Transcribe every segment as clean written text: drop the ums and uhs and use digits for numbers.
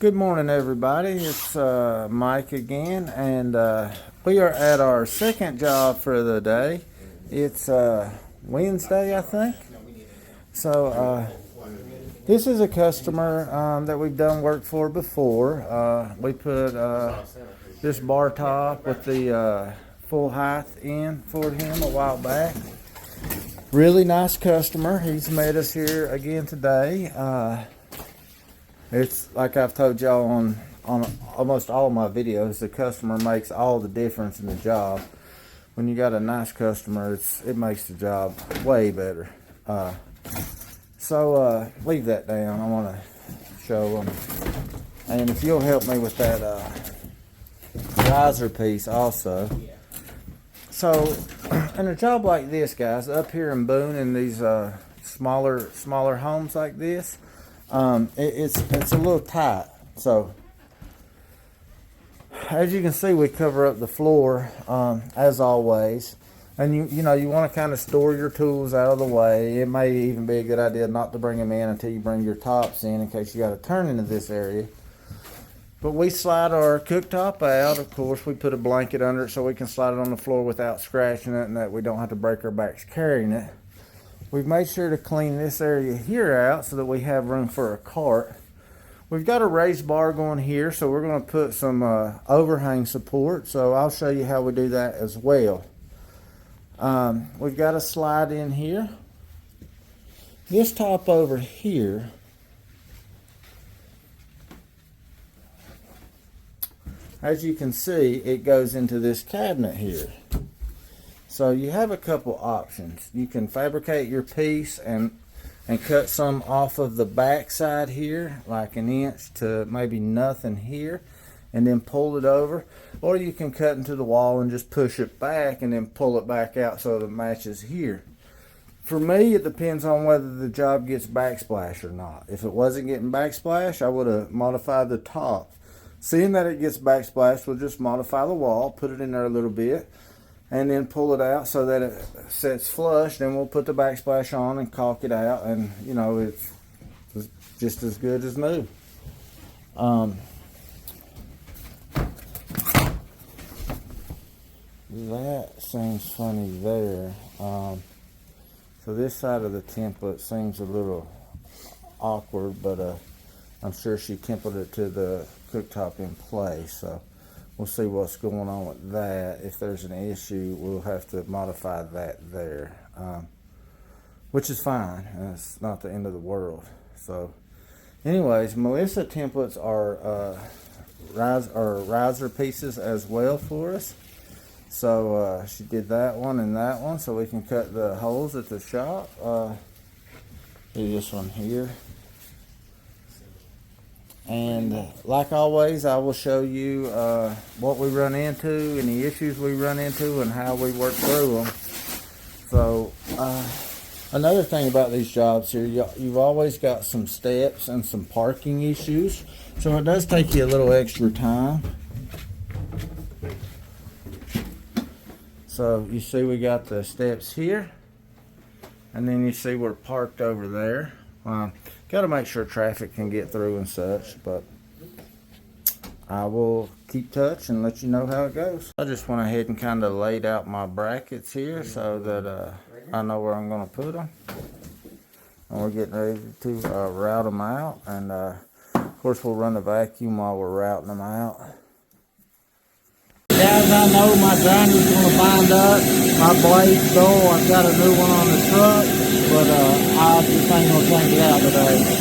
Good morning, everybody. It's Mike again, and we are at our second job for the day. It's Wednesday, I think. So this is a customer that we've done work for before. We put this bar top with the full height in for him a while back. Really nice customer. He's met us here again today. It's like I've told y'all on almost all my videos, the customer makes all the difference in the job. When you got a nice customer, it makes the job way better. So leave that down. I want to show them. And if you'll help me with that riser piece also. So in a job like this, guys, up here in Boone, in these smaller homes like this, it's a little tight. So as you can see, we cover up the floor as always, and you want to kind of store your tools out of the way. It may even be a good idea not to bring them in until you bring your tops in case you got to turn into this area. But we slide our cooktop out. Of course, we put a blanket under it so we can slide it on the floor without scratching it, and that we don't have to break our backs carrying it. We've made sure to clean this area here out so that we have room for a cart. We've got a raised bar going here, so we're going to put some overhang support. So I'll show you how we do that as well. We've got a slide in here. This top over here, as you can see, it goes into this cabinet here. So you have a couple options. You can fabricate your piece and cut some off of the back side here, like 1 inch to maybe nothing here, and then pull it over. Or you can cut into the wall and just push it back and then pull it back out so that it matches here. For me, it depends on whether the job gets backsplash or not. If it wasn't getting backsplash, I would have modified the top. Seeing that it gets backsplash, we'll just modify the wall, put it in there a little bit, and then pull it out so that it sets flush. Then we'll put the backsplash on and caulk it out, and it's just as good as new. That seems funny there. So this side of the template seems a little awkward, but I'm sure she templated it to the cooktop in place. So we'll see what's going on with that. If there's an issue, we'll have to modify that there, which is fine. It's not the end of the world. So anyways, Melissa templates are riser pieces as well for us. So she did that one and that one, so we can cut the holes at the shop. Do this one here. And like always, I will show you what we run into, any issues we run into, and how we work through them. So another thing about these jobs here, you've always got some steps and some parking issues. So it does take you a little extra time. So you see we got the steps here, and then you see we're parked over there. Got to make sure traffic can get through and such, but I will keep touch and let you know how it goes. I just went ahead and kind of laid out my brackets here so that I know where I'm going to put them. And we're getting ready to route them out, and of course we'll run the vacuum while we're routing them out. Guys, I know my grinder's going to bind up. My blade's dull. I've got a new one on the truck, but I just ain't going to change it out today.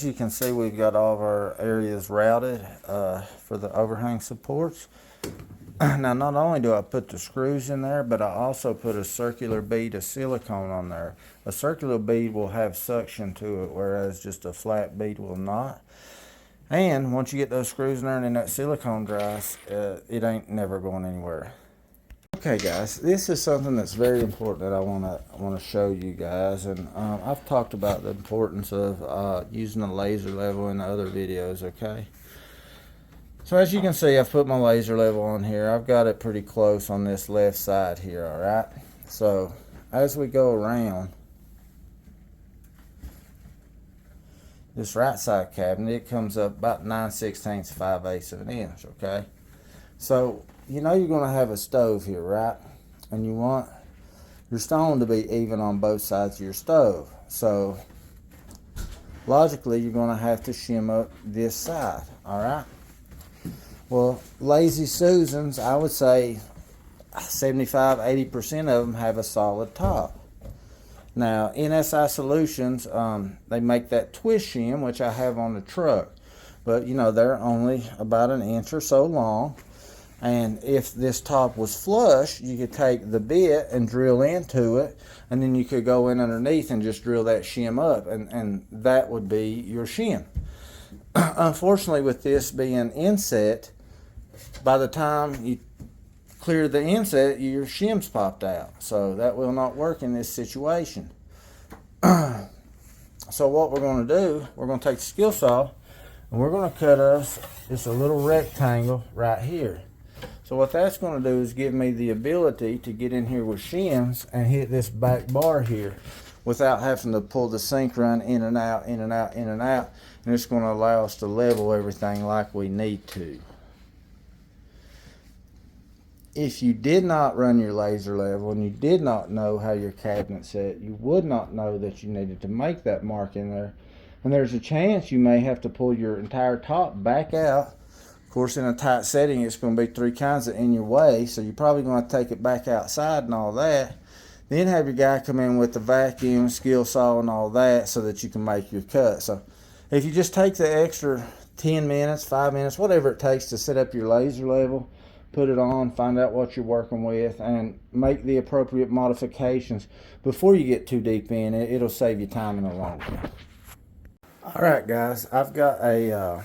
you can see, we've got all of our areas routed for the overhang supports. Now, not only do I put the screws in there, but I also put a circular bead of silicone on there. A circular bead will have suction to it, whereas just a flat bead will not. And once you get those screws in there and then that silicone dries, it ain't never going anywhere. Okay, guys, this is something that's very important that I want to show you guys, and I've talked about the importance of using a laser level in other videos. Okay. So as you can see, I've put my laser level on here. I've got it pretty close on this left side here, all right? So as we go around this right side cabinet, it comes up about 9/16, 5/8 of an inch, okay? So you know you're gonna have a stove here, right? And you want your stone to be even on both sides of your stove. So logically, you're gonna have to shim up this side, all right? Well, Lazy Susans, I would say 75–80% of them have a solid top. Now, NSI Solutions, they make that twist shim, which I have on the truck. But, you know, they're only about an inch or so long. And if this top was flush, you could take the bit and drill into it. And then you could go in underneath and just drill that shim up. And that would be your shim. Unfortunately, with this being inset, by the time you clear the inset, your shim's popped out. So that will not work in this situation. So what we're going to do, we're going to take the skill saw and we're going to cut us just a little rectangle right here. So what that's going to do is give me the ability to get in here with shims and hit this back bar here without having to pull the sink run in and out, in and out, in and out. And it's going to allow us to level everything like we need to. If you did not run your laser level and you did not know how your cabinet set, you would not know that you needed to make that mark in there. And there's a chance you may have to pull your entire top back out. Of course, in a tight setting, it's going to be 3 kinds of in your way, so you're probably going to take it back outside and all that. Then have your guy come in with the vacuum, skill saw, and all that so that you can make your cut. So if you just take the extra 10 minutes, 5 minutes, whatever it takes to set up your laser level, put it on, find out what you're working with, and make the appropriate modifications before you get too deep in it. It'll save you time in the long run. All right, guys, I've got a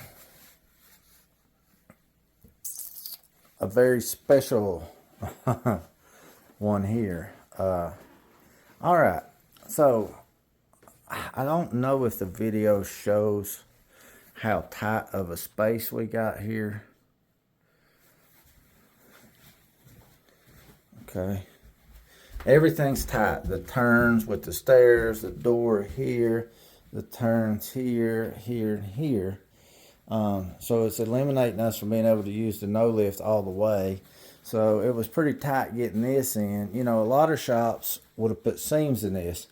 very special one here. All right, so I don't know if the video shows how tight of a space we got here. Okay, everything's tight. The turns with the stairs, the door here, the turns here, here, and here. So it's eliminating us from being able to use the no lift all the way. So it was pretty tight getting this in. You know, a lot of shops would have put seams in this.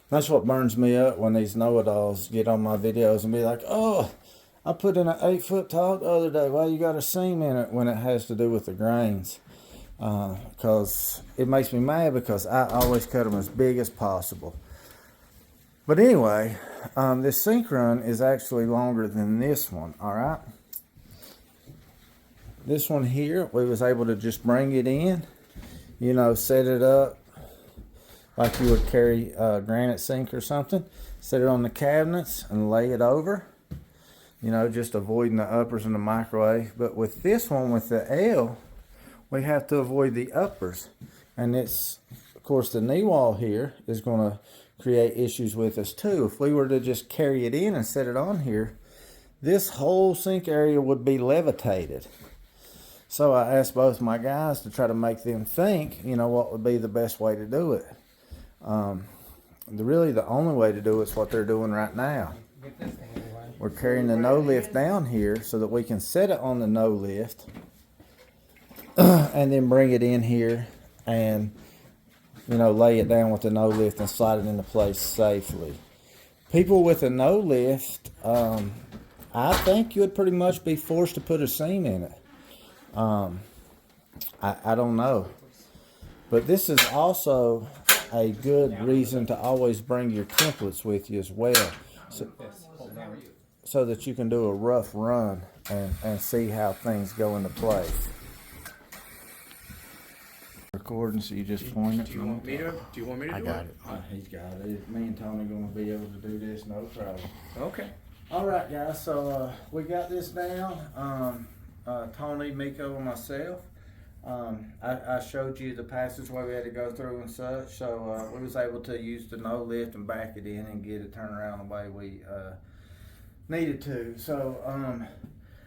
That's what burns me up when these know-it-alls get on my videos and be like, oh, I put in an 8-foot top the other day. Why you got a seam in it when it has to do with the grains? Because it makes me mad because I always cut them as big as possible. But anyway, this sink run is actually longer than this one, all right? This one here, we was able to just bring it in, you know, set it up like you would carry a granite sink or something. Set it on the cabinets and lay it over, you know, just avoiding the uppers in the microwave. But with this one, with the L, we have to avoid the uppers. And it's, of course, the knee wall here is going to create issues with us too. If we were to just carry it in and set it on here, this whole sink area would be levitated. So I asked both my guys to try to make them think, you know, what would be the best way to do it. Really the only way to do it is what they're doing right now. We're carrying the no lift down here so that we can set it on the no lift and then bring it in here and, you know, lay it down with the no lift and slide it into place safely. People with a no lift, I think you would pretty much be forced to put a seam in it. I don't know. But this is also a good reason to always bring your templates with you as well. So, so that you can do a rough run and see how things go into place. Recording, so you just point it. Do you want me to do it? I got it. He's got it. Me and Tony gonna be able to do this, no problem. Okay. All right, guys. So we got this down. Tony, Miko, and myself. I showed you the passageway we had to go through and such. So we was able to use the no lift and back it in and get it turned around the way we needed to. So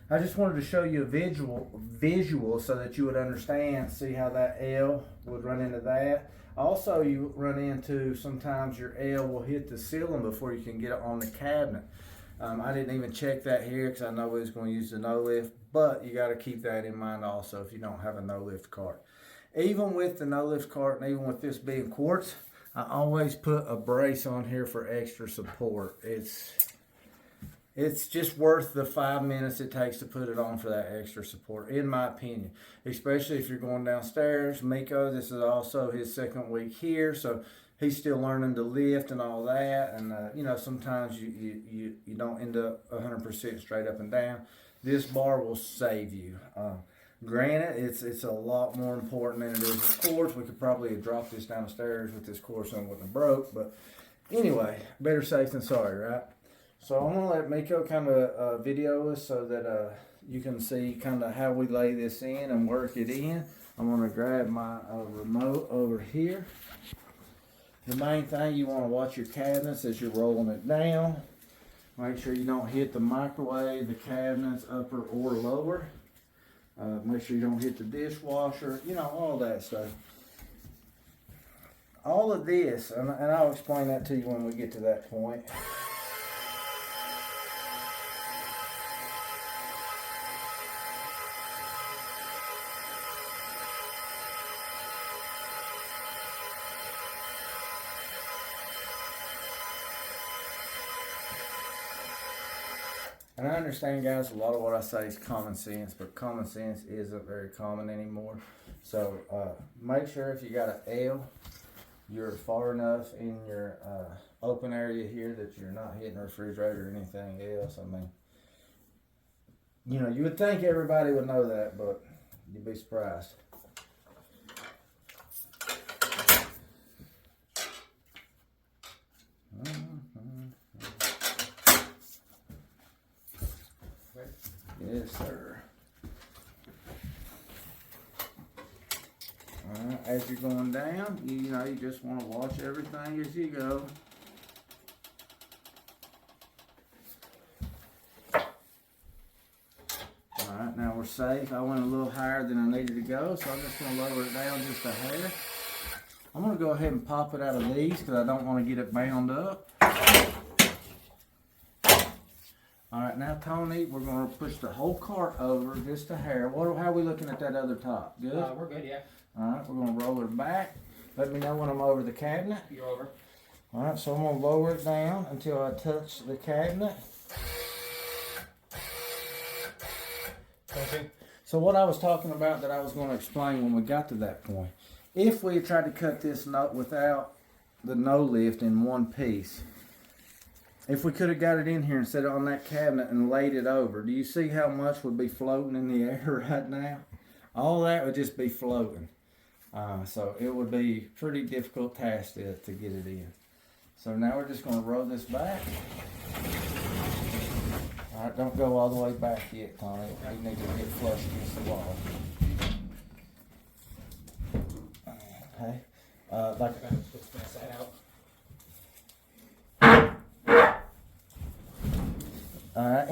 I just wanted to show you a visual so that you would understand, see how that L would run into that. Also, you run into sometimes your L will hit the ceiling before you can get it on the cabinet. I didn't even check that here because I know we was going to use the no lift, but you got to keep that in mind also if you don't have a no lift cart. Even with the no lift cart and even with this being quartz, I always put a brace on here for extra support. It's just worth the 5 minutes it takes to put it on for that extra support, in my opinion. Especially if you're going downstairs. Miko, this is also his second week here, so he's still learning to lift and all that. And you know, sometimes you don't end up 100% straight up and down. This bar will save you. Granted, it's a lot more important than it is with quartz. We could probably have dropped this down the stairs with this quartz and it wouldn't have broke. But anyway, better safe than sorry, right? So I'm going to let Miko kind of video us so that you can see kind of how we lay this in and work it in. I'm going to grab my remote over here. The main thing, you want to watch your cabinets as you're rolling it down. Make sure you don't hit the microwave, the cabinets, upper or lower. Make sure you don't hit the dishwasher, you know, all that stuff. All of this, and I'll explain that to you when we get to that point. And I understand, guys, a lot of what I say is common sense, but common sense isn't very common anymore. So make sure if you got an L, you're far enough in your open area here that you're not hitting the refrigerator or anything else. I mean, you know, you would think everybody would know that, but you'd be surprised. Yes, sir. Alright, as you're going down, you know, you just want to watch everything as you go. Alright, now we're safe. I went a little higher than I needed to go, so I'm just going to lower it down just a hair. I'm going to go ahead and pop it out of these because I don't want to get it bound up. Alright, now Tony, we're going to push the whole cart over just a hair. How are we looking at that other top? Good? We're good, yeah. Alright, we're going to roll it back. Let me know when I'm over the cabinet. You're over. Alright, so I'm going to lower it down until I touch the cabinet. Okay. So what I was talking about that I was going to explain when we got to that point. If we had tried to cut this nut without the no lift in one piece, if we could have got it in here and set it on that cabinet and laid it over, do you see how much would be floating in the air right now? All that would just be floating. So it would be a pretty difficult task to get it in. So now we're just going to roll this back. All right, don't go all the way back yet, Tony. You need to get flush against the wall. Okay. Like that out.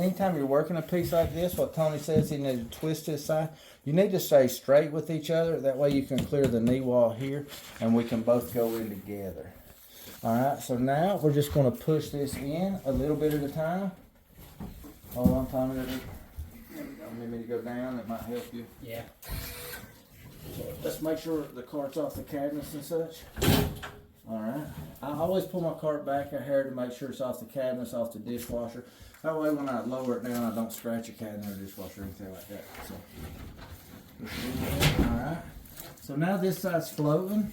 anytime you're working a piece like this, what Tony says, you need to twist this side. You need to stay straight with each other. That way you can clear the knee wall here and we can both go in together. All right, so now we're just going to push this in a little bit at a time. Hold on, Tommy. Need me to go down? That might help you. Yeah. So let's make sure the cart's off the cabinets and such. All right. I always pull my cart back a hair to make sure it's off the cabinets, off the dishwasher. That way when I lower it down, I don't scratch a cabinet or dishwasher or anything like that. So, all right. So now this side's floating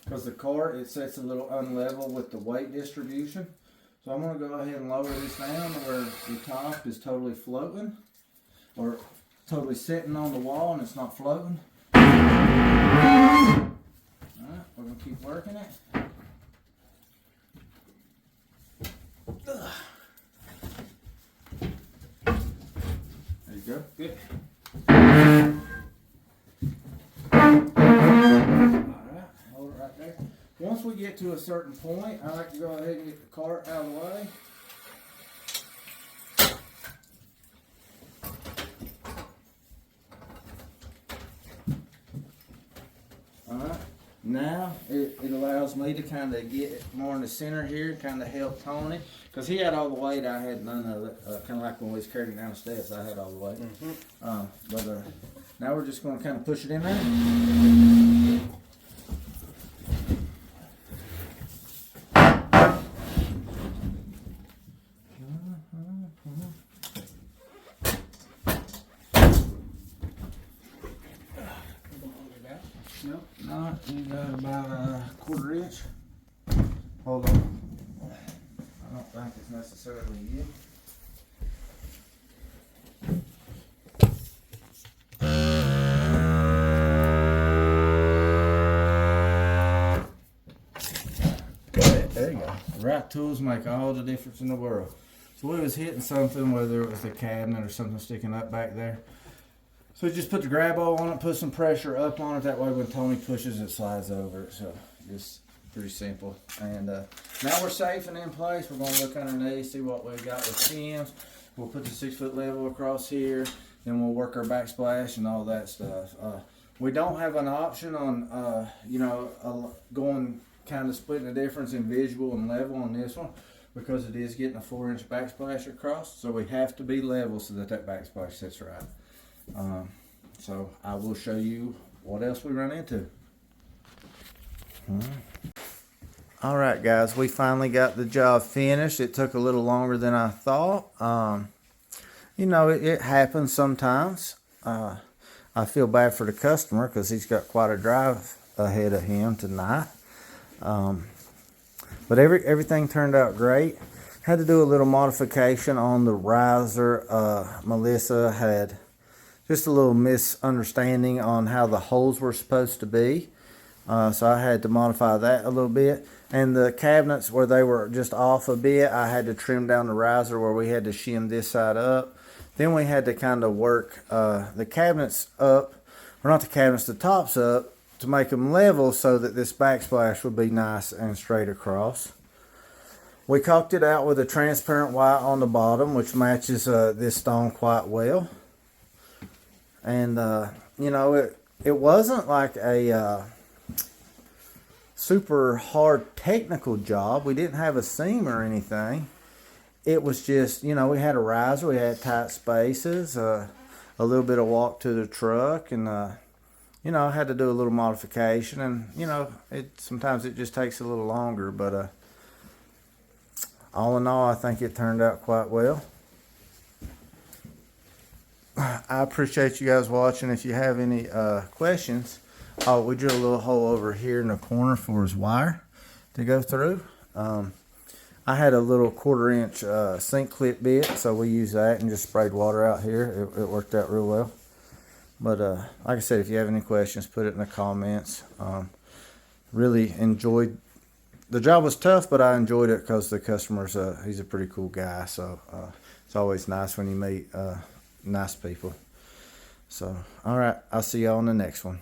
because the cart, it sets a little unlevel with the weight distribution. So I'm going to go ahead and lower this down where the top is totally floating, or totally sitting on the wall and it's not floating. Alright, we're going to keep working it. There you go. Good. Alright, hold it right there. Once we get to a certain point, I like to go ahead and get the cart out of the way. Alright, now it allows me to kind of get more in the center here, kind of help Tony, because he had all the weight, I had none of it, kind of like when we was carrying it down the steps, I had all the weight. But now we're just going to kind of push it in there. No, you got about a 1/4 inch. Hold on. I don't think it's necessarily you. There you go. The right tools make all the difference in the world. So we was hitting something, whether it was the cabinet or something sticking up back there. So we just put the grab ball on it, put some pressure up on it. That way when Tony pushes, it slides over. So just pretty simple. And now we're safe and in place. We're going to look underneath, see what we've got with Tim's. We'll put the 6-foot level across here. Then we'll work our backsplash and all that stuff. We don't have an option on, going kind of splitting the difference in visual and level on this one, because it is getting a 4-inch backsplash across. So we have to be level so that that backsplash sits right. So I will show you what else we run into. All right, guys, we finally got the job finished. It took a little longer than I thought. It happens sometimes. I feel bad for the customer because he's got quite a drive ahead of him tonight. But everything turned out great. Had to do a little modification on the riser. Melissa had just a little misunderstanding on how the holes were supposed to be. So I had to modify that a little bit. And the cabinets where they were just off a bit, I had to trim down the riser where we had to shim this side up. Then we had to kind of work the cabinets up, or not the cabinets, the tops up, to make them level so that this backsplash would be nice and straight across. We caulked it out with a transparent white on the bottom, which matches this stone quite well. And it wasn't like a super hard technical job. We didn't have a seam or anything. It was just, we had a riser, we had tight spaces, a little bit of walk to the truck, and I had to do a little modification, and sometimes it just takes a little longer, but all in all, I think it turned out quite well. I appreciate you guys watching. If you have any questions, we drilled a little hole over here in the corner for his wire to go through. I had a little 1/4 inch sink clip bit, so we used that and just sprayed water out here. It worked out real well. But like I said, if you have any questions, put it in the comments. Really enjoyed. The job was tough, but I enjoyed it because the customer's he's a pretty cool guy. So it's always nice when you meet nice people. So, all right, I'll see y'all on the next one.